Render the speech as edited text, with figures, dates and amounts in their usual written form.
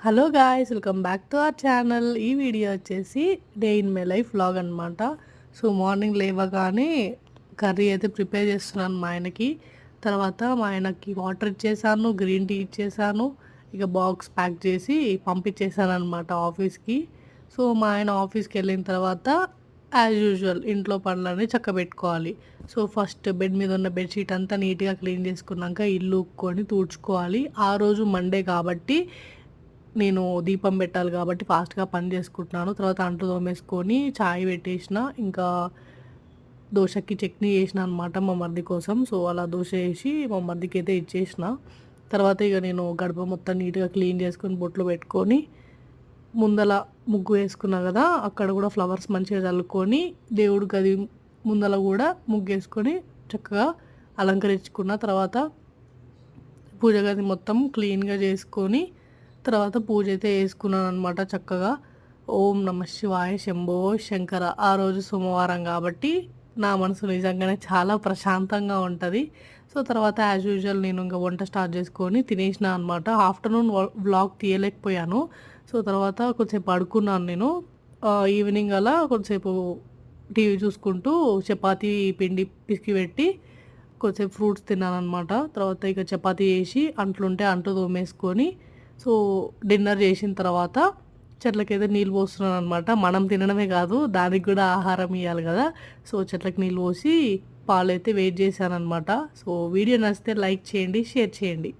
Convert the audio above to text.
Hello guys, welcome back to our channel. ఈ video వచ్చేసి day in my life vlog అనమాట. So morning లేవగానే curry అయితే prepare చేస్తున్నాను మా ఆయనకి. తర్వాత మా ఆయనకి వాటర్ ఇచ్చేసాను, గ్రీన్ టీ ఇచ్చేసాను, ఇక బాక్స్ ప్యాక్ చేసి పంపించేసాను అనమాట ఆఫీస్కి. సో మా ఆయన ఆఫీస్కి వెళ్ళిన తర్వాత యాజ్ యూజువల్ ఇంట్లో పనులన్నీ చక్కబెట్టుకోవాలి. సో ఫస్ట్ బెడ్ మీద ఉన్న బెడ్షీట్ అంతా నీట్గా క్లీన్ చేసుకున్నాక ఇల్లు ఉక్కొని తుడుచుకోవాలి. ఆ రోజు మండే కాబట్టి నేను దీపం పెట్టాలి కాబట్టి ఫాస్ట్గా పని చేసుకుంటున్నాను. తర్వాత అంట్లు తోమేసుకొని చాయ్ పెట్టేసిన, ఇంకా దోశకి చట్నీ చేసిన అనమాట మా మరిది కోసం. సో అలా దోశ వేసి మా మరిదికి అయితే ఇచ్చేసిన. తర్వాత ఇక నేను గడప మొత్తం నీట్గా క్లీన్ చేసుకొని బొట్లు పెట్టుకొని ముందల ముగ్గు వేసుకున్నా కదా, అక్కడ కూడా ఫ్లవర్స్ మంచిగా చల్లుకొని దేవుడి గది ముందల కూడా ముగ్గు వేసుకొని చక్కగా అలంకరించుకున్న. తర్వాత పూజ గది మొత్తం క్లీన్గా చేసుకొని తర్వాత పూజ అయితే వేసుకున్నాను అనమాట చక్కగా. ఓం నమ శివాయ శంభో శంకర. ఆ రోజు సోమవారం కాబట్టి నా మనసు నిజంగానే చాలా ప్రశాంతంగా ఉంటుంది. సో తర్వాత యాజ్ యూజువల్ నేను ఇంకా వంట స్టార్ట్ చేసుకొని తినేసిన అనమాట. Afternoon vlog తీయలేకపోయాను. సో తర్వాత కొంచెంసేపు పడుకున్నాను నేను. ఈవినింగ్ అలా కొంచెంసేపు టీవీ చూసుకుంటూ చపాతీ పిండి పిసికి పెట్టి కొంచెంసేపు ఫ్రూట్స్ తిన్నాను అనమాట. తర్వాత ఇక చపాతీ చేసి అంట్లుంటే అంట్లు తోమేసుకొని సో డిన్నర్ చేసిన తర్వాత చెట్లకైతే నీళ్ళు పోస్తున్నాను అనమాట. మనం తినడమే కాదు, దానికి కూడా ఆహారం ఇవ్వాలి కదా. సో చెట్లకి నీళ్ళు పోసి పాలైతే వెయిట్ చేశాను అనమాట. సో వీడియో నచ్చితే లైక్ చేయండి, షేర్ చేయండి.